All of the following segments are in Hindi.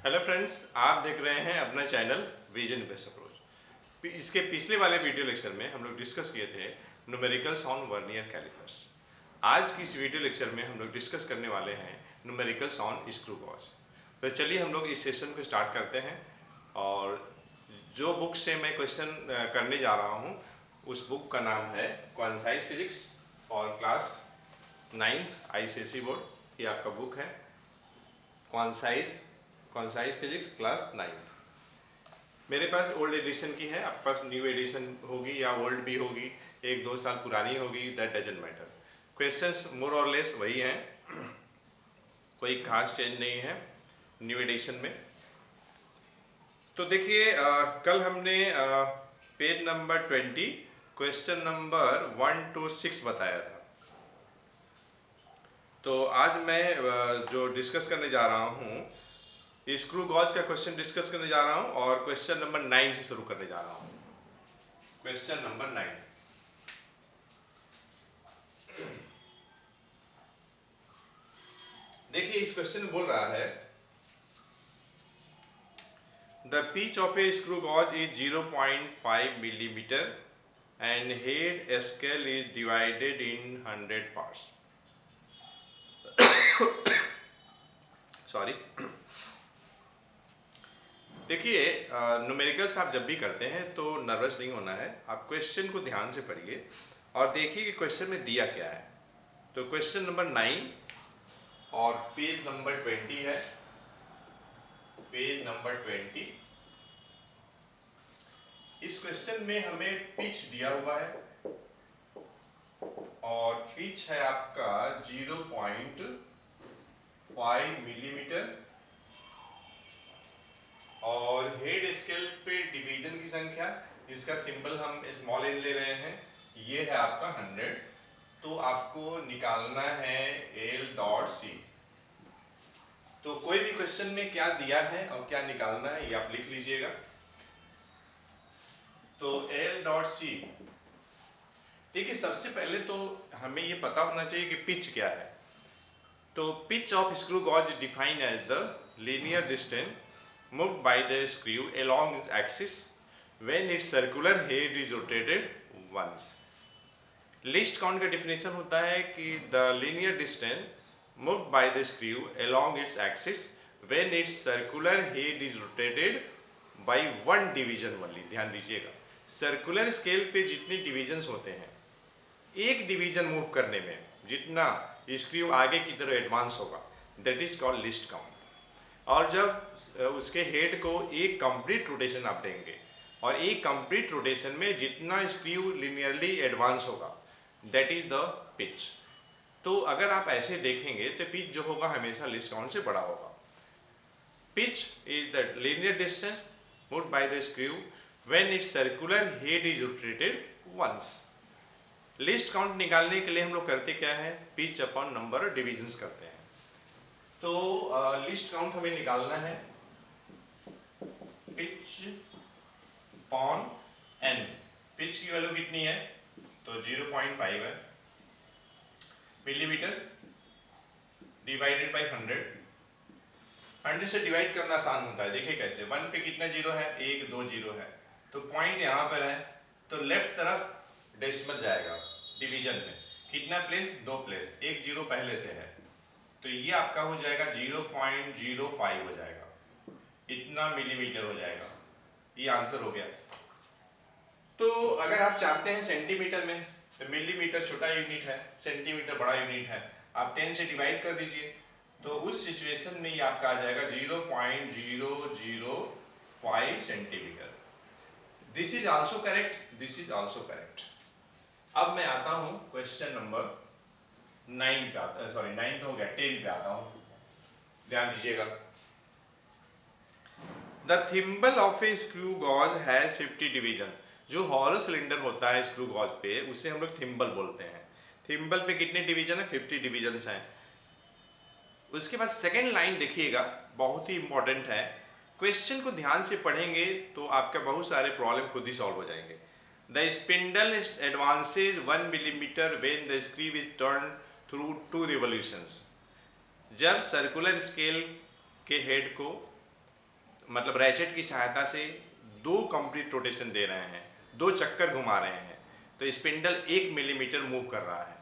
हेलो फ्रेंड्स, आप देख रहे हैं अपना चैनल विजन बेस्ट अप्रोच। इसके पिछले वाले वीडियो लेक्चर में हम लोग डिस्कस किए थे न्यूमेरिकल्स ऑन वर्नियर कैलिपर्स। आज की इस वीडियो लेक्चर में हम लोग डिस्कस करने वाले हैं न्यूमेरिकल्स ऑन स्क्रू गॉज। तो चलिए हम लोग इस सेशन को स्टार्ट करते हैं। और जो बुक से मैं क्वेश्चन करने जा रहा हूँ उस बुक का नाम है quantize physics for class 9th ICSE board. ये आपका बुक है क्वांटाइज फिजिक्स क्लास 9th। मेरे पास ओल्ड एडिशन की है, आपके पास न्यू एडिशन होगी या ओल्ड भी होगी, 1-2 साल पुरानी होगी, दैट डजंट मैटर। क्वेश्चंस मोर और लेस वही हैं, कोई खास चेंज नहीं है न्यू एडिशन में। तो देखिए, कल हमने page number 20 question number 1 to 6 बताया था। तो आज मैं जो डिस्कस करने जा रहा हूँ स्क्रू गॉज का क्वेश्चन डिस्कस करने जा रहा हूँ और क्वेश्चन नंबर 9 से शुरू करने जा रहा हूँ। क्वेश्चन नंबर 9, देखिए इस क्वेश्चन में बोल रहा है the pitch of a screw gauge is 0.5 millimetre and head scale is divided in 100 parts. Sorry. देखिए, न्यूमेरिकल्स आप जब भी करते हैं तो नर्वस नहीं होना है, आप क्वेश्चन को ध्यान से पढ़िए और देखिए कि क्वेश्चन में दिया क्या है। तो क्वेश्चन नंबर 9 और पेज नंबर 20 है, पेज नंबर 20। इस क्वेश्चन में हमें पिच दिया हुआ है और पिच है आपका 0.5 मिलीमीटर और हेड स्केल पे डिवीजन की संख्या, इसका सिंबल हम स्मॉल n ले रहे हैं, ये है आपका 100। तो आपको निकालना है L.C। तो कोई भी क्वेश्चन में क्या दिया है और क्या निकालना है ये आप लिख लीजिएगा। तो L.C, देखिए सबसे पहले तो हमें ये पता होना चाहिए कि पिच क्या है। तो pitch of screw gauge is defined as the linear distance moved by the screw along its axis when its circular head is rotated once। Least count का डिफिनेशन होता है कि the linear distance moved by the screw along its axis when its circular head is rotated by one division only। ध्यान दीजिएगा, सर्कुलर स्केल पे जितने डिविजन्स होते हैं, एक डिवीजन मूव करने में जितना स्क्रू आगे की तरफ एडवांस होगा that is called least count. और जब उसके हेड को एक कंप्लीट रोटेशन आप देंगे और एक कंप्लीट रोटेशन में जितना स्क्रू लिनियरली एडवांस होगा दैट इज द पिच। तो अगर आप ऐसे देखेंगे तो पिच जो होगा हमेशा लीस्ट काउंट से बड़ा होगा। Pitch is the linear distance moved by the screw when its circular head is rotated once. Least count निकालने के लिए हम लोग करते क्या है, pitch upon number of divisions करते हैं। तो लिस्ट काउंट हमें निकालना है पिच अपॉन n। पिच की वैल्यू कितनी है, तो 0.5 है मिलीमीटर डिवाइडेड बाय 100। 100 से डिवाइड करना आसान होता है, देखिए कैसे। 1 पे कितना जीरो है, 1 2 जीरो है, तो पॉइंट यहाँ पर है तो लेफ्ट तरफ डेसिमल जाएगा डिवीजन में, कितना प्लेस, 2 प्लेस, 1 जीरो पहले से है तो ये आपका हो जाएगा 0.05 हो जाएगा, इतना मिलीमीटर हो जाएगा। ये आंसर हो गया। तो अगर आप चाहते हैं सेंटीमीटर में तो मिलीमीटर छोटा यूनिट है, सेंटीमीटर बड़ा यूनिट है, आप 10 से डिवाइड कर दीजिए तो उस सिचुएशन में ये आपका आ जाएगा 0.005 centimetre. This is also correct, this is also correct. अब मैं आता हूं क्वेश्चन नंबर 9 पे आता है, सॉरी 9 तो हो गया, 10 पे आता हूं, ध्यान दीजिएगा। The thimble of a screw gauge has 50 division. जो हॉलो सिलेंडर होता है स्क्रू गॉज पे उसे हम लोग थिम्बल बोलते हैं। थिम्बल पे कितने डिवीजन है, 50 डिवीजन हैं। उसके बाद सेकेंड लाइन देखिएगा, बहुत ही इंपॉर्टेंट है। क्वेश्चन को ध्यान से पढ़ेंगे तो आपका बहुत सारे प्रॉब्लम खुद ही सॉल्व हो जाएंगे। The spindle advances 1 millimetre when the screw is turn through 2 revolutions. जब सर्कुलर स्केल के हेड को मतलब रैचेट की सहायता से 2 कंप्लीट रोटेशन दे रहे हैं, 2 चक्कर घुमा रहे हैं, तो स्पिंडल 1 मिलीमीटर मूव कर रहा है।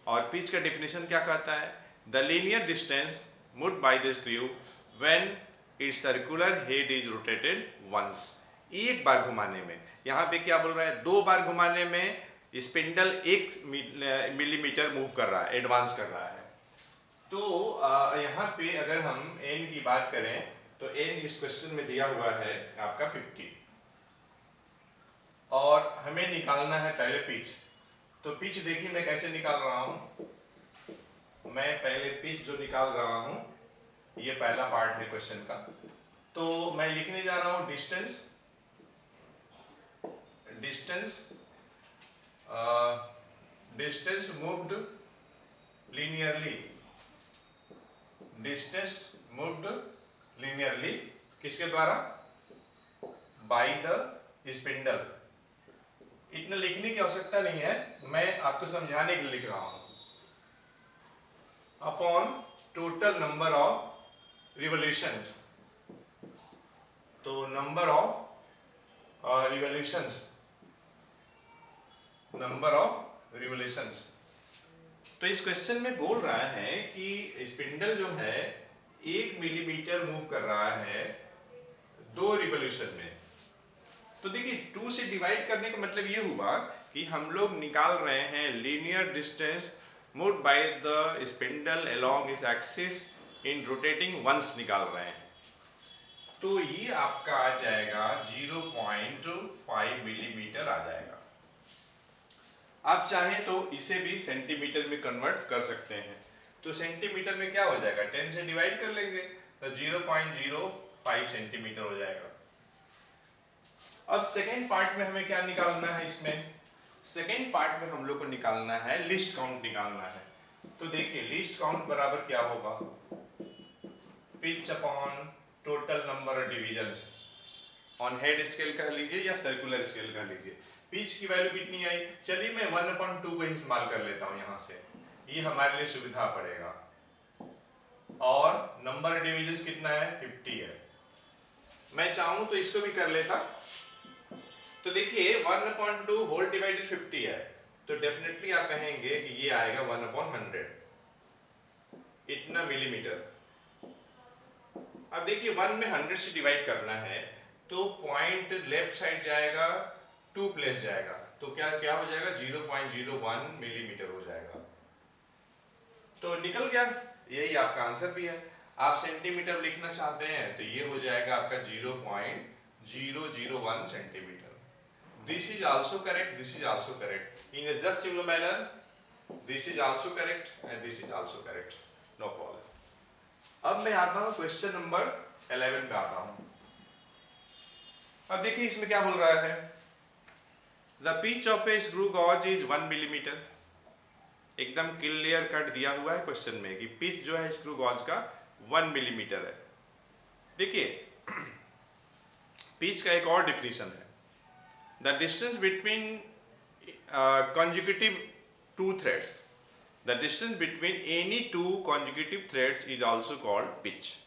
और पिच का डेफिनेशन क्या कहता है? The linear distance moved by the screw when its circular head is rotated once. एक बार घुमाने में, यहाँ पे क्या बोल रहा है? 2 बार घुमाने में स्पिंडल 1 मिलीमीटर मूव कर रहा है, एडवांस कर रहा है। तो यहाँ पे अगर हम n की बात करें तो n इस क्वेश्चन में दिया हुआ है आपका 50, और हमें निकालना है पहले पिच। तो पिच देखिए मैं कैसे निकाल रहा हूं। मैं पहले पिच जो निकाल रहा हूं, ये पहला पार्ट है क्वेश्चन का। तो मैं लिखने जा रहा हूं distance moved linearly, distance moved linearly किसके द्वारा? Bye the spindle. इतना लिखने की आवश्यकता नहीं है, मैं आपको समझाने के लिए लिख रहा हूं। Upon total number of revolution, तो नंबर ऑफ रिवॉल्यूशंस। तो इस क्वेश्चन में बोल रहा है कि स्पिंडल जो है 1 मिलीमीटर मूव कर रहा है 2 रिवॉल्यूशन में। तो देखिए 2 से डिवाइड करने का मतलब ये हुआ कि हम लोग निकाल रहे हैं linear distance moved by the spindle along its axis in rotating once निकाल रहे हैं। तो ये आपका आ जाएगा 0.5 मिलीमीटर आ जाएगा। आप चाहें तो इसे भी सेंटीमीटर में कन्वर्ट कर सकते हैं। तो सेंटीमीटर में क्या हो जाएगा? 10 से डिवाइड कर लेंगे तो 0.05 सेंटीमीटर हो जाएगा। अब सेकेंड पार्ट में हमें क्या निकालना है? इसमें सेकेंड पार्ट में हम लोग को निकालना है लिस्ट काउंट निकालना है। तो देखिए लिस्ट काउंट बराबर क्या होगा? Pitch upon total number of divisions on head scale कह लीजिए या सर्कुलर स्केल कह लीजिए। पिच की वैल्यू कितनी आई? चलिए मैं 1/2 को इस्तेमाल कर लेता हूं यहां से, ये हमारे लिए सुविधा पड़ेगा। और नंबर ऑफ डिविजन्स कितना है? 50 है। मैं चाहूं तो इसको भी कर लेता। तो देखिए 1/2 होल डिवाइडेड 50 है, तो डेफिनेटली आप कहेंगे कि ये आएगा 1/100, इतना मिलीमीटर। अब देखिए 1 में 100 से डिवाइड करना है तो पॉइंट लेफ्ट साइड जाएगा, 2 प्लेस जाएगा, तो क्या क्या हो जाएगा? 0.01 मिलीमीटर हो जाएगा। तो निकल गया, यही आपका आंसर भी है। आप सेंटीमीटर लिखना चाहते हैं तो ये हो जाएगा आपका 0.001 centimetre. This is also correct, this is also correct. In a just similar manner, this is also correct and this is also correct. No problem. अब मैं आता हूं क्वेश्चन नंबर 11 पे आता हूं। अब देखिए इसमें क्या बोल रहा है? The pitch of a screw gauge is 1 millimetre. एकदम क्लियर कट दिया हुआ है क्वेश्चन में कि पिच जो है स्क्रू गॉज का 1 मिलीमीटर है। देखिए पिच का एक और डिफिनेशन है, the distance between consecutive two threads, the distance between any two consecutive threads is also called pitch।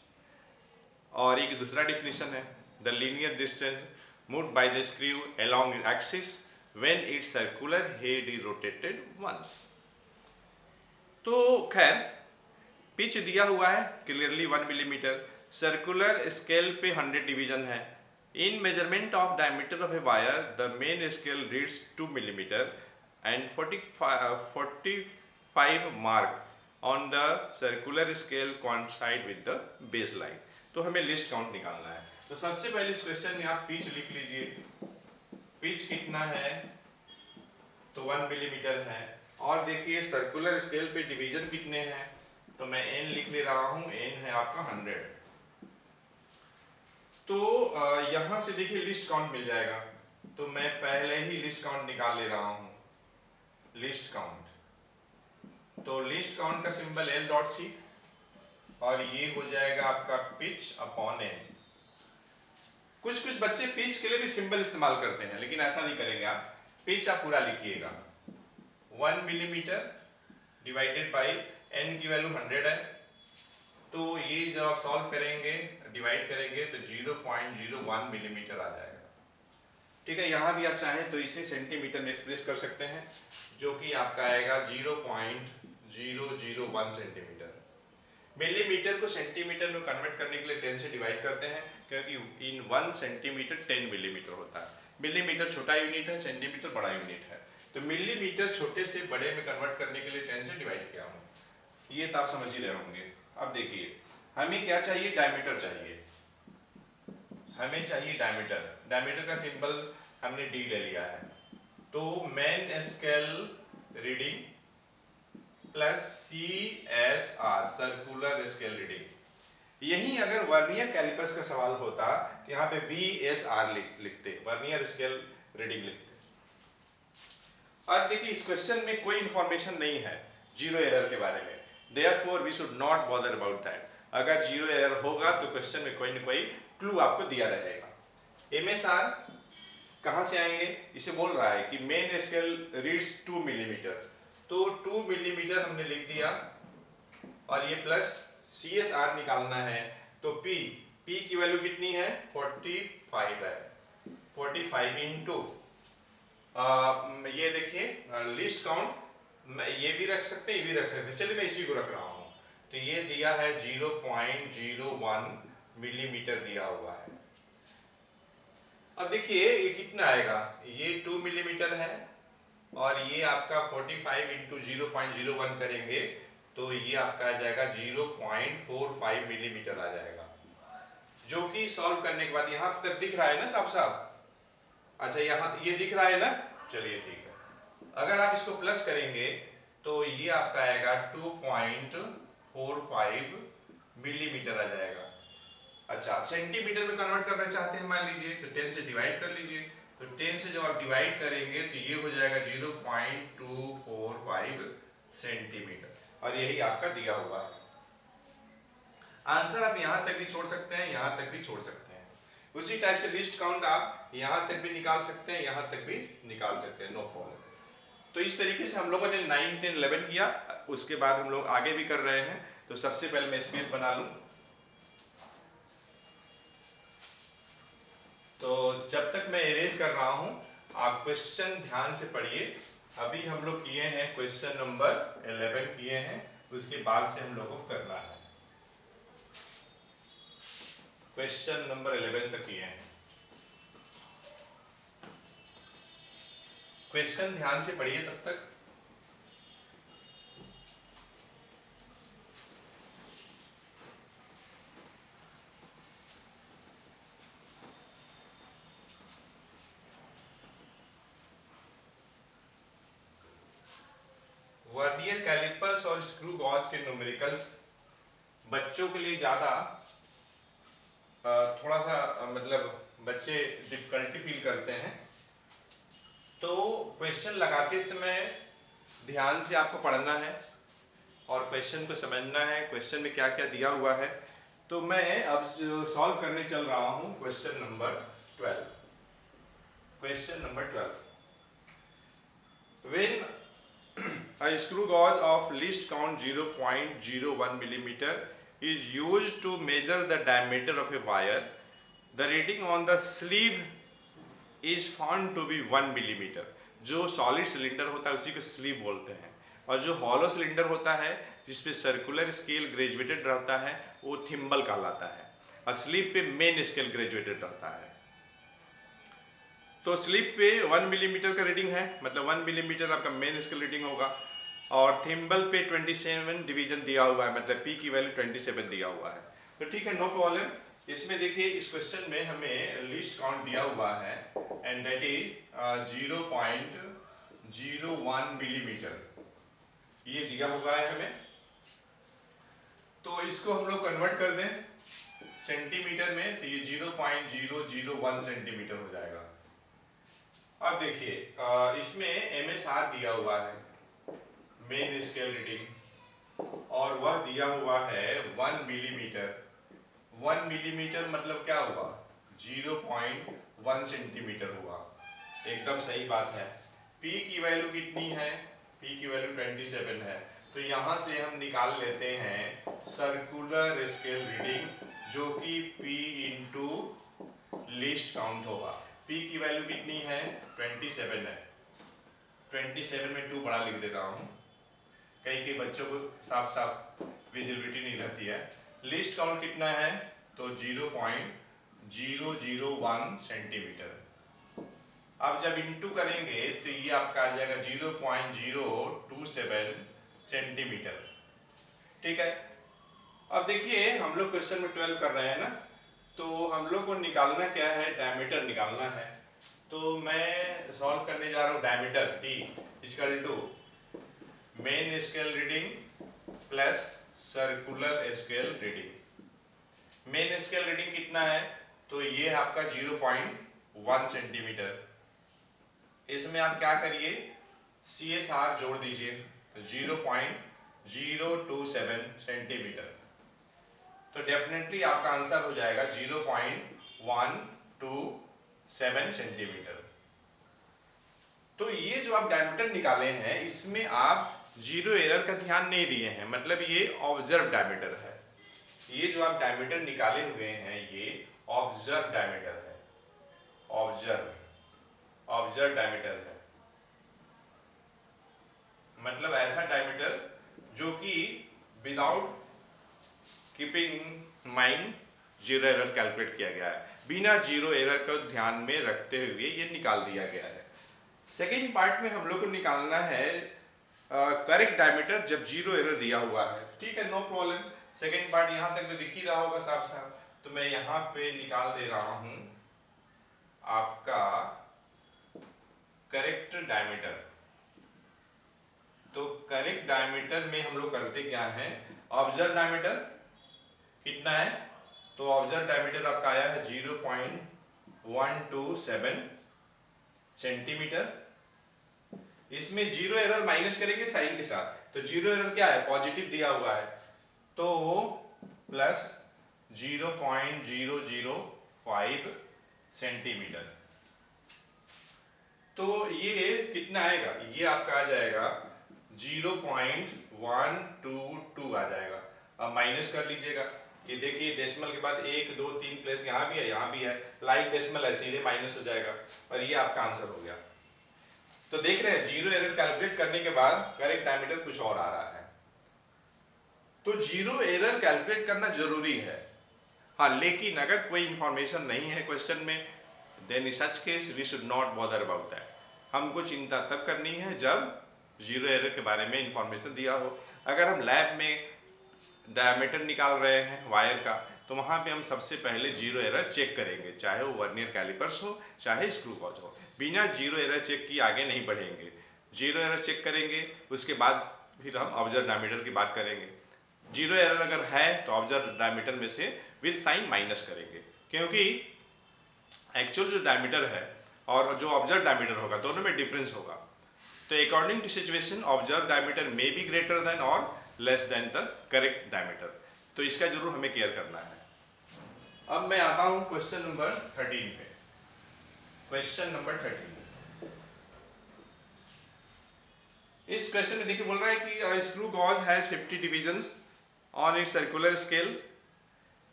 और एक दूसरा डिफिनेशन है, the linear distance moved by the screw along its axis when its circular head is rotated once। तो खैर पिच दिया हुआ है क्लियरली 1 मिलीमीटर, सर्कुलर स्केल पे 100 डिवीजन है। In measurement of diameter of a wire, the main scale reads 2 millimeter and 45 mark on the circular scale coincide with the baseline। तो हमें लिस्ट काउंट निकालना है। तो सबसे पहले इस क्वेश्चन में आप पिच लिख लीजिए। पिच कितना है? तो 1 मिलीमीटर है। और देखिए सर्कुलर स्केल पे डिवीजन कितने हैं? तो मैं n लिख ले रहा हूँ, n है आपका 100। तो यहां से देखिए लिस्ट काउंट मिल जाएगा, तो मैं पहले ही लिस्ट काउंट निकाल ले रहा हूं। लिस्ट काउंट, तो लिस्ट काउंट का सिंबल L.C और ये हो जाएगा आपका पिच अपॉन n। कुछ बच्चे पिच के लिए भी सिंबल इस्तेमाल करते हैं, लेकिन ऐसा नहीं करेंगे आप। पिच आप पूरा लिखिएगा, 1 मिलीमीटर डिवाइडेड बाई n की वैल्यू 100 है, तो ये जब आप सॉल्व करेंगे, डिवाइड करेंगे तो 0.01 मिलीमीटर आ जाएगा। ठीक है, यहाँ भी आप चाहें तो इसे सेंटीमीटर में एक्सप्रेस कर सकते हैं, जो कि आपका आएगा 0.001 सेंटीमीटर। मिलीमीटर को सेंटीमीटर में कन्वर्ट करने के लिए 10 से डिवाइड करते हैं, क्योंकि इन 1 सेंटीमीटर 10 मिलीमीटर होता है। मिलीमीटर छोटा यूनिट है, सेंटीमीटर बड़ा यूनिट है, तो मिलीमीटर छोटे से बड़े में कन्वर्ट करने के लिए 10 से डिवाइड किया हूँ। ये तो आप समझ ही रहे होंगे। अब देखिए, हमें क्या चाहिए, डायमीटर चाहिए। हमें चाहिए डायमीटर। डायमीटर का सिंबल हमने डी ले लिया है, तो main scale reading plus CSR circular scale reading. यही अगर वर्नियर कैलिपर्स का सवाल होता तो यहाँ पे VSR लिखते, वर्नियर स्केल रीडिंग लिखते। और देखिए, इस क्वेश्चन में कोई इंफॉर्मेशन नहीं है जीरो एरर के बारे में, therefore we should not bother about that. अगर जीरो एरर होगा तो क्वेश्चन में कोई ना कोई क्लू आपको दिया रहेगा। MSR कहाँ से आएंगे, इसे बोल रहा है कि मेन स्केल रीड्स 2 मिलीमीटर, तो 2 मिलीमीटर हमने लिख दिया, और ये प्लस CSR निकालना है, तो P की वैल्यू कितनी है, 45 है। 45 इंटू ये देखिए लिस्ट काउंट, ये भी रख सकते हैं, ये भी रख सकते हैं, चलिए मैं इसी को रख रहा हूँ। तो ये दिया है 0.01 मिलीमीटर दिया हुआ है। अब देखिए ये कितना आएगा, ये 2 मिलीमीटर है, और ये आपका 45 इंटू 0.01 करेंगे तो ये आपका आ जाएगा 0.45 मिलीमीटर आ जाएगा, जो कि सॉल्व करने के बाद यहाँ तक दिख रहा है ना साफ साफ। अच्छा, यहाँ ये दिख रहा है ना, चलिए ठीक है। अगर आप इसको प्लस करेंगे तो ये आपका आएगा 2.45 मिलीमीटर आ जाएगा। अच्छा, सेंटीमीटर में कन्वर्ट करना चाहते हैं मान लीजिए, तो 10 से डिवाइड कर लीजिए, तो 10 से जब आप डिवाइड करेंगे तो ये हो जाएगा 0.245 सेंटीमीटर, और यही आपका दिया हुआ है। आंसर आप यहां तक भी छोड़ सकते हैं, यहां तक भी छोड़ सकते हैं। उसी टाइप से लिस्ट काउंट आप यहां तक भी निकाल सकते हैं, यहां तक भी निकाल सकते हैं, नो प्रॉब्लम। तो इस तरीके से हम लोगों ने 9, 10, 11 किया। उसके बाद हम लोग आगे भी कर रहे हैं, तो सबसे पहले मैं स्पेस बना लूं। तो जब तक मैं इरेज कर रहा हूं, आप क्वेश्चन ध्यान से पढ़िए। अभी हम लोग किए हैं क्वेश्चन नंबर 11 किए हैं, उसके बाद से हम लोग को करना है क्वेश्चन नंबर 11 तक किए हैं। क्वेश्चन ध्यान से पढ़िए तब तक। वर्नियर कैलिपर्स और स्क्रू गॉज के न्यूमेरिकल्स बच्चों के लिए ज्यादा थोड़ा सा मतलब बच्चे डिफिकल्टी फील करते हैं, तो क्वेश्चन लगाते समय ध्यान से आपको पढ़ना है और क्वेश्चन को समझना है, क्वेश्चन में क्या क्या दिया हुआ है। तो मैं अब सॉल्व करने चल रहा हूं question number 12। Question number 12, when a screw gauge of least count 0.01 millimeter is used to measure the diameter of a wire, the reading on the sleeve is found to be 1 millimeter। जो सॉलिड सिलेंडर होता है उसी को स्लीव बोलते हैं, और जो हॉलो सिलेंडर होता है जिसपे सर्कुलर स्केल ग्रेजुएटेड रहता है वो थिम्बल कहलाता है, और स्लीव पे मेन स्केल ग्रेजुएटेड रहता है। तो स्लीव पे 1 मिलीमीटर का रीडिंग है, मतलब 1 मिलीमीटर आपका मेन स्केल रीडिंग होगा, और थिम्बल पे 27 डिवीजन दिया हुआ है, मतलब पी की वैल्यू 27 दिया हुआ है। तो ठीक है, नो प्रॉब्लम। इसमें देखिए इस क्वेश्चन में हमें लिस्ट काउंट दिया हुआ है, एंड दैट इज 0.01 मिलीमीटर, ये दिया हुआ है हमें। तो इसको हम लोग कन्वर्ट कर दें सेंटीमीटर में, तो ये 0.001 सेंटीमीटर हो जाएगा। अब देखिए इसमें MSR दिया हुआ है, मेन स्केल रीडिंग, और वह दिया हुआ है 1 मिलीमीटर। 1 मिलीमीटर मतलब क्या हुआ, 0.1 सेंटीमीटर हुआ, एकदम सही बात है। P की वैल्यू कितनी है, P की वैल्यू 27 है, तो यहाँ से हम निकाल लेते हैं सर्कुलर स्केल रीडिंग, जो कि P इंटू लीस्ट काउंट होगा। P की वैल्यू कितनी है? 27 है। 27 में 2 बड़ा लिख देता हूँ, कई बच्चों को साफ साफ विजिबिलिटी नहीं रहती है। लिस्ट काउंट कितना है? तो 0.001 सेंटीमीटर। अब जब इंटू करेंगे तो ये आपका आ जाएगा 0.027 सेंटीमीटर। ठीक है। अब देखिए हम लोग क्वेश्चन में 12 कर रहे हैं ना, तो हम लोग को निकालना क्या है? डायमीटर निकालना है। तो मैं सॉल्व करने जा रहा हूँ diameter D equal to main scale reading plus circular scale reading. Main scale reading कितना है? तो ये आपका 0.1 सेंटीमीटर। इसमें आप क्या करिए, CSR जोड़ दीजिए, तो 0.027 सेंटीमीटर। तो डेफिनेटली आपका आंसर हो जाएगा 0.127 सेंटीमीटर। तो ये जो आप डायमीटर निकाले हैं, इसमें आप जीरो एरर का ध्यान नहीं दिए हैं, मतलब ये ऑब्जर्व डायमीटर है। ये जो आप डायमीटर निकाले हुए हैं ये ऑब्जर्व डायमीटर है, ऑब्जर्व डायमीटर है, मतलब ऐसा डायमीटर जो कि without keeping mind zero error calculate किया गया है, बिना जीरो एरर को ध्यान में रखते हुए ये निकाल दिया गया है। सेकेंड पार्ट में हम लोग को निकालना है करेक्ट डायमीटर जब जीरो एरर दिया हुआ है। ठीक है, नो प्रॉब्लम। सेकेंड पार्ट यहाँ तक तो दिख ही रहा होगा साफ साफ, तो मैं यहाँ पे निकाल दे रहा हूं आपका करेक्ट डायमीटर। तो करेक्ट डायमीटर में हम लोग करते क्या है, ऑब्जर्व डायमीटर कितना है? तो ऑब्जर्व डायमीटर आपका आया है 0.127 सेंटीमीटर। इसमें जीरो एरर माइनस करेंगे साइन के साथ, तो जीरो एरर क्या है? पॉजिटिव दिया हुआ है, तो प्लस 0.005 सेंटीमीटर। तो ये कितना आएगा? ये आपका आ जाएगा 0.122 आ जाएगा। अब माइनस कर लीजिएगा, ये देखिए डेसिमल के बाद 1 2 3 प्लस यहाँ भी है, यहाँ भी है, लाइक डेसिमल है, सीधे माइनस हो जाएगा और ये आपका आंसर हो गया। तो देख रहे हैं जीरो एरर कैलकुलेट करने के बाद करेक्ट डायमीटर कुछ और आ रहा है। तो जीरो एरर कैलकुलेट करना जरूरी है, हाँ, लेकिन अगर कोई इंफॉर्मेशन नहीं है क्वेश्चन में, then in such case we should not bother about that. हमको चिंता तब करनी है जब जीरो एरर के बारे में इंफॉर्मेशन दिया हो। अगर हम लैब में डायमीटर निकाल रहे हैं वायर का, तो वहाँ पे हम सबसे पहले जीरो एरर चेक करेंगे, चाहे वो वर्नियर कैलिपर्स हो चाहे स्क्रू गॉज हो। बिना जीरो एरर चेक किए आगे नहीं बढ़ेंगे। जीरो एरर चेक करेंगे, उसके बाद फिर हम ऑब्जर्व डायमीटर की बात करेंगे। जीरो एरर अगर है तो ऑब्जर्व डायमीटर में से विद साइन माइनस करेंगे, क्योंकि एक्चुअल जो डायमीटर है और जो ऑब्जर्व डायमीटर होगा दोनों में डिफरेंस होगा। तो according to situation observe diameter may be greater than और less than the correct diameter. तो इसका जरूर हमें केयर करना है। अब मैं आता हूं क्वेश्चन नंबर 13 पे। क्वेश्चन नंबर 13, इस क्वेश्चन में देखिए बोल रहा है कि screw gauge has 50 divisions on its circular scale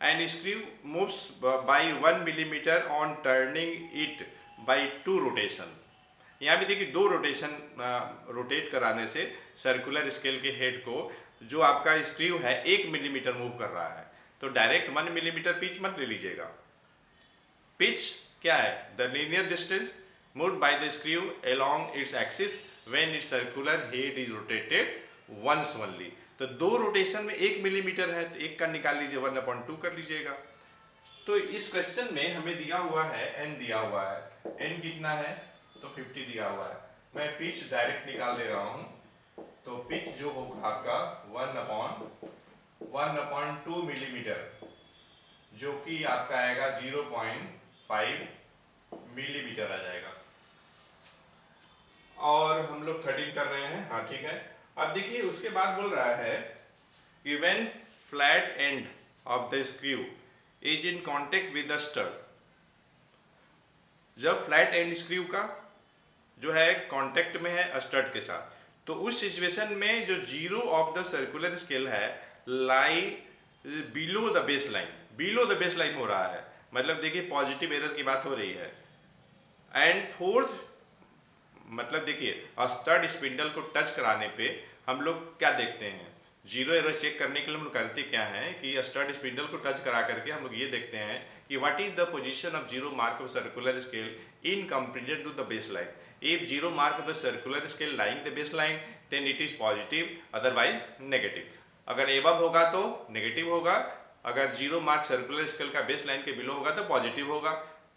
and screw moves by 1 millimetre on turning it by 2 rotation. यहाँ भी देखिए 2 रोटेशन रोटेट कराने से सर्कुलर स्केल के हेड को जो आपका स्क्रू है 1 मिलीमीटर मूव कर रहा है। तो डायरेक्ट 1 मिलीमीटर पिच मत ले लीजिएगा। पिच क्या है? The linear distance moved by the screw along its axis when its circular head is rotated once only. तो 2 रोटेशन में 1 मिलीमीटर है, तो 1 का निकाल लीजिए, 1/2 कर लीजिएगा। तो इस क्वेश्चन में हमें दिया हुआ है n दिया हुआ है, n कितना है? तो 50 दिया हुआ है। मैं पिच डायरेक्ट निकाल ले रहा हूं, तो पिच जो होगा आपका 1/2 मिलीमीटर, जो कि आपका आएगा 0.5 मिलीमीटर आ जाएगा। और हम लोग 13 कर रहे हैं, हाँ ठीक है। अब देखिए उसके बाद बोल रहा है कि when flat end of the screw is in contact with the stud, जब फ्लैट एंड स्क्रू का जो है कांटेक्ट में है स्टड के साथ, तो उस सिचुएशन में जो zero of the circular scale है lie below the base line, below the base line हो रहा है, मतलब देखिए पॉजिटिव एरर की बात हो रही है। एंड फोर्थ मतलब देखिए स्टड स्पिंडल को टच कराने पे हम लोग क्या देखते हैं, जीरो एरर चेक करने के लिए हम लोग करते क्या हैं कि स्टड स्पिंडल को टच करा करके हम लोग ये देखते हैं कि what is the position of zero mark of circular scale in comparison to the base line. If zero mark of the circular scale lying the base line then it is positive, otherwise negative. अगर एबव होगा तो नेगेटिव होगा, अगर जीरो मार्क सर्कुलर स्केल का बेस लाइन के बिलो होगा तो पॉजिटिव होगा।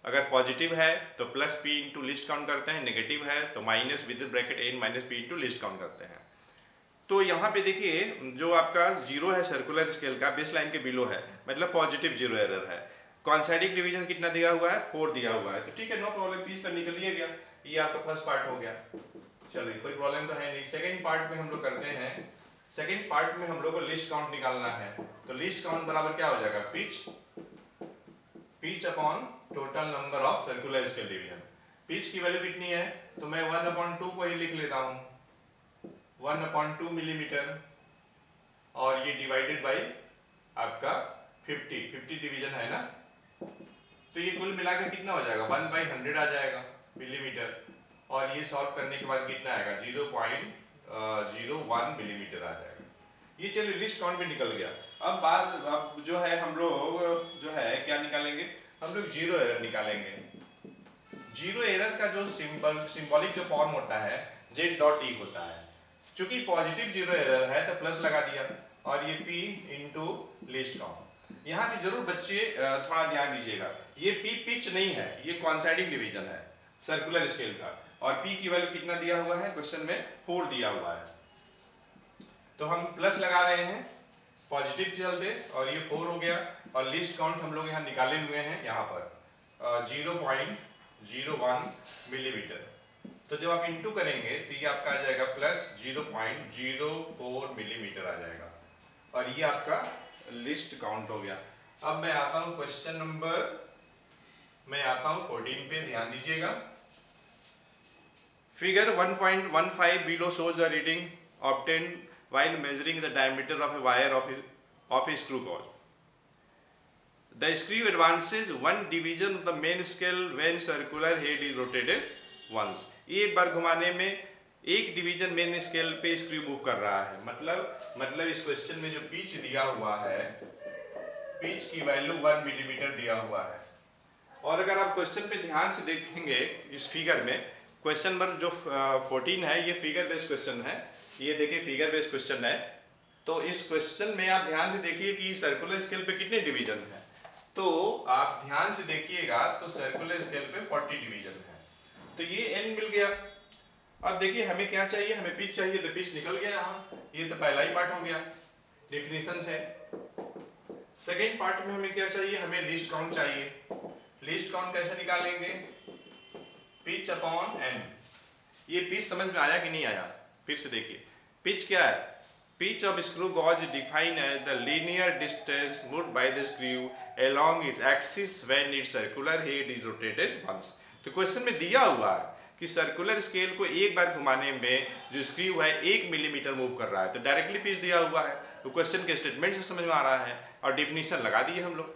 अगर पॉजिटिव है तो plus p into least count करते हैं, नेगेटिव है तो minus with bracket n minus p into least count करते हैं। तो यहाँ पे देखिए जो आपका जीरो है सर्कुलर स्केल का बेस लाइन के बिलो है, मतलब पॉजिटिव जीरो एरर है। कॉन्साइडिक डिवीजन कितना दिया हुआ है, 4 दिया हुआ है, तो ठीक है नो प्रॉब्लम, पीस तो निकल ही गया। ये आपका फर्स्ट पार्ट हो गया, चलिए कोई प्रॉब्लम तो है नहीं। सेकेंड पार्ट में हम लोग करते हैं, सेकेंड पार्ट में हम लोग को लिस्ट काउंट निकालना है। तो लिस्ट काउंट बराबर क्या हो जाएगा, pitch upon total number of circular scale division. Pitch की वैल्यू कितनी है, तो मैं 1/2 को ही लिख लेता हूं, 1/2 मिलीमीटर, और ये डिवाइडेड बाई आपका 50 डिवीजन है ना, तो ये कुल मिलाकर कितना हो जाएगा 1/100 आ जाएगा मिलीमीटर, और ये सॉल्व करने के बाद कितना आएगा 0.01 मिलीमीटर आ जाएगा। ये चलिए लिस्ट काउंट भी निकल गया। अब जो है हम लोग जो है क्या निकालेंगे, हम लोग जीरो एरर निकालेंगे। जीरो एरर का जो सिंबॉलिक जो फॉर्म होता है Z.E होता है। चूंकि पॉजिटिव जीरो एरर है तो प्लस लगा दिया, और ये P इंटू लिस्ट काउंट। यहाँ पे जरूर बच्चे थोड़ा ध्यान दीजिएगा, ये P पिच नहीं है, ये कॉन्साइडिक डिवीजन है सर्कुलर स्केल का, और P की वैल्यू कितना दिया हुआ है क्वेश्चन में 4 दिया हुआ है, तो हम प्लस लगा रहे हैं पॉजिटिव चल दे, और ये 4 हो गया। और लिस्ट काउंट हम लोग यहाँ निकाले हुए हैं यहाँ पर 0.01 मिलीमीटर। तो जब आप इंटू करेंगे तो ये आपका आ जाएगा प्लस 0.04 मिलीमीटर आ जाएगा, और ये आपका लिस्ट काउंट हो गया। अब मैं आता हूँ क्वेश्चन नंबर, मैं आता हूँ 14 पे, ध्यान दीजिएगा। Figure 1.15 below shows the reading obtained while measuring the diameter of a wire of a screw gauge. The screw advances one division of the main scale when circular head is rotated once. एक बार घुमाने में एक डिवीजन मेन स्केल पे स्क्रू मूव कर रहा है, मतलब इस क्वेश्चन में जो पिच दिया हुआ है, पिच की वैल्यू 1 मिलीमीटर दिया हुआ है। और अगर आप क्वेश्चन पे ध्यान से देखेंगे इस फिगर में, क्वेश्चन नंबर जो 14 है ये फिगर बेस्ड क्वेश्चन है, ये देखिए फिगर बेस्ड क्वेश्चन है। तो इस क्वेश्चन में आप ध्यान से देखिए कि सर्कुलर स्केल पे कितने डिवीजन है, तो आप ध्यान से देखिएगा तो सर्कुलर स्केल पे 40 डिवीजन है, तो ये n मिल गया। अब देखिए हमें क्या चाहिए, हमें पिच चाहिए, तो पिच निकल गया यहाँ, ये तो पहला ही पार्ट हो गया डेफिनेशन से। सेकेंड पार्ट में हमें क्या चाहिए, हमें लिस्ट काउंट चाहिए। लिस्ट काउंट कैसे निकालेंगे, पिच अपॉन n। ये पिच समझ में आया कि नहीं आया, फिर से देखिए। पिच क्या है, pitch of screw gauge defined as the linear distance moved by the screw along its axis when its circular head is rotated once. तो क्वेश्चन में दिया हुआ है कि सर्कुलर स्केल को एक बार घुमाने में जो स्क्रू है 1 मिलीमीटर मूव कर रहा है, तो डायरेक्टली पिच दिया हुआ है, तो क्वेश्चन के स्टेटमेंट से समझ में आ रहा है, और डिफिनीशन लगा दिए हम लोग।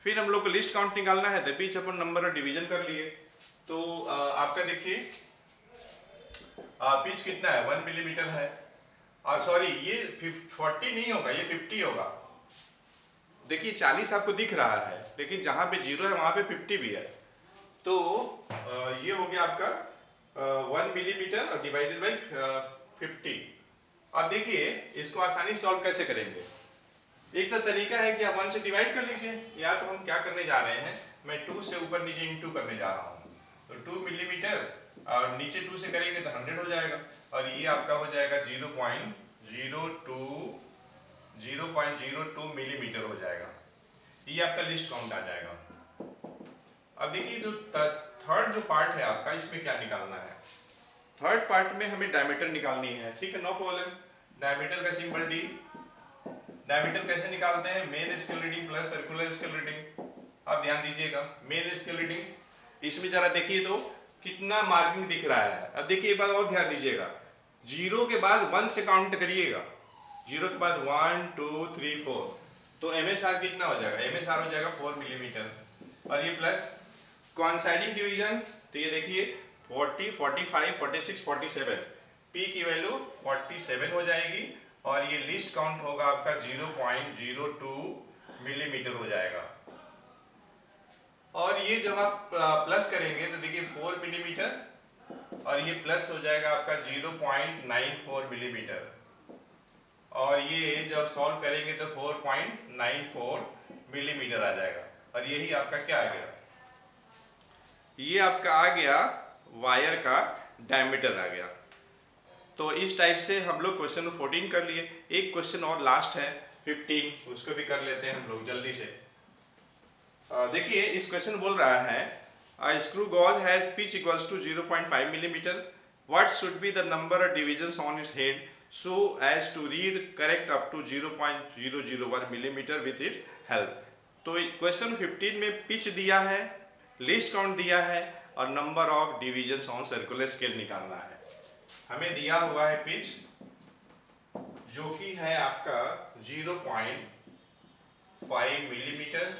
फिर हम लोग को लिस्ट काउंट निकालना है, तो पिच अपन नंबर और डिवीजन कर लिए। तो आपका देखिए पिच कितना है 1 मिलीमीटर है, और सॉरी ये 40 नहीं होगा, ये 50 होगा। देखिए 40 आपको दिख रहा है, लेकिन जहां पे 0 है वहां पे 50 भी है, तो ये हो गया आपका 1 मिलीमीटर और डिवाइडेड बाई 50। अब देखिए इसको आसानी से सॉल्व कैसे करेंगे। एक तो तरीका है कि आप 1 से डिवाइड कर लीजिए, या तो हम क्या करने जा रहे हैं, मैं 2 से ऊपर नीचे इंटू करने जा रहा हूँ, तो 2 मिलीमीटर और नीचे 2 से करेंगे तो 100 हो जाएगा, और ये आपका हो जाएगा 0.02 मिलीमीटर हो जाएगा। ये आपका लिस्ट काउंट आ जाएगा। अब देखिए जो थर्ड जो पार्ट है आपका, इसमें क्या निकालना है, थर्ड पार्ट में हमें डायमीटर निकालनी है, ठीक है नो प्रॉब्लम। डायमीटर का सिंबल D। डायमीटर कैसे निकालते हैं, main scale reading plus circular scale reading. आप ध्यान दीजिएगा मेन स्केल रीडिंग, इसमें जरा देखिए तो कितना मार्किंग दिख रहा है। अब देखिए एक बात और ध्यान दीजिएगा, जीरो के बाद 1 से काउंट करिएगा, जीरो के बाद 1 2 3 4, तो MSR कितना हो जाएगा, MSR हो जाएगा 4 मिलीमीटर। और ये प्लस कोइंसाइडिंग डिवीजन, तो ये देखिए 40 45 46 47, P की वैल्यू 47 हो जाएगी और ये लीस्ट काउंट होगा आपका 0.02 मिलीमीटर हो जाएगा। और ये जब आप प्लस करेंगे तो देखिए 4 मिलीमीटर और ये प्लस हो जाएगा आपका 0.94 मिलीमीटर, और ये जब सॉल्व करेंगे तो 4.94 मिलीमीटर आ जाएगा। और यही आपका क्या आ गया, ये आपका आ गया वायर का डायमीटर आ गया। तो इस टाइप से हम लोग क्वेश्चन 14 कर लिए। एक क्वेश्चन और लास्ट है 15, उसको भी कर लेते हैं हम लोग जल्दी से। देखिए इस क्वेश्चन बोल रहा है a screw gauge has pitch equals to 0.5 millimeter. What should be the number of divisions on its head so as to read correct up to 0.001 millimeter with its help? तो क्वेश्चन 15 में पिच दिया है, लिस्ट काउंट दिया है और number of divisions on circular scale निकालना है। हमें दिया हुआ है पिच जो कि है आपका 0.5 मिलीमीटर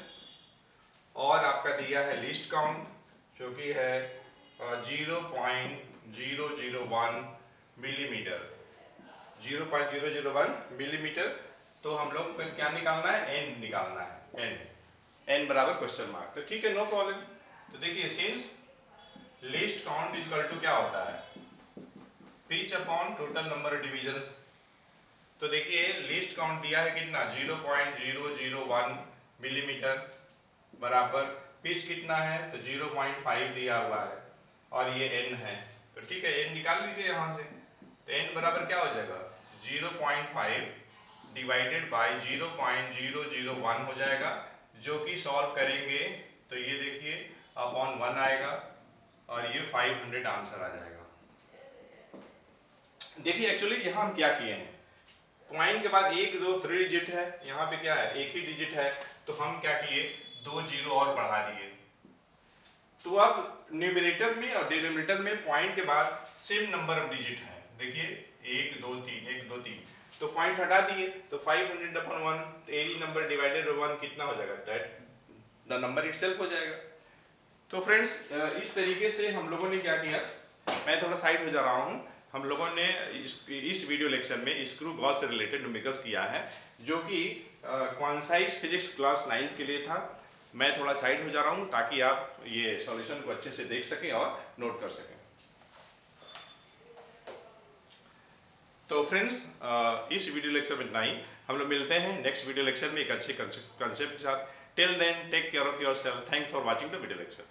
और आपका दिया है लिस्ट काउंट जो कि है 0.001 मिलीमीटर, 0.001 मिलीमीटर। तो हम लोग को क्या निकालना है, एन निकालना है, एन बराबर क्वेश्चन मार्क। तो ठीक है, नो प्रॉब्लम। तो देखिए since least count is equal to क्या होता है, pitch upon total number of divisions. तो देखिए लिस्ट काउंट दिया है कितना 0.001 मिलीमीटर बराबर पिच कितना है तो 0.5 दिया हुआ है और ये n है। तो ठीक है, n निकाल लीजिए यहाँ से। तो n बराबर क्या हो जाएगा 0.5 डिवाइडेड बाय 0.001 हो जाएगा, जो कि सॉल्व करेंगे तो ये देखिए अपॉन 1 आएगा और ये 500 आंसर आ जाएगा। देखिए एक्चुअली यहाँ हम क्या किए हैं, पॉइंट के बाद 1 2 3 डिजिट है, यहाँ पे क्या है एक ही डिजिट है, तो हम क्या किए 2 जीरो और बढ़ा दिए। तो अब न्यूमरेटर में और डिनोमिनेटर में पॉइंट के बाद सेम नंबर ऑफ डिजिट है, देखिए 1 2 3 1 2 3, तो पॉइंट हटा दिए तो 500 upon 1, any number divided by 1 कितना हो जाएगा, दैट द नंबर इटसेल्फ हो जाएगा। तो फ्रेंड्स इस तरीके से हम लोगों ने क्या किया, मैं थोड़ा साइड हो जा रहा हूँ, हम लोगों ने इस वीडियो लेक्चर में स्क्रू गॉज से रिलेटेड न्यूमेरिकल्स किया है जो कि क्वांटाइज फिजिक्स क्लास 9 के लिए था। मैं थोड़ा साइड हो जा रहा हूँ ताकि आप ये सॉल्यूशन को अच्छे से देख सकें और नोट कर सकें। तो फ्रेंड्स इस वीडियो लेक्चर में इतना ही, हम लोग मिलते हैं नेक्स्ट वीडियो लेक्चर में एक अच्छे कंसेप्ट के साथ। Till then take care of yourself, thanks for watching the video lecture.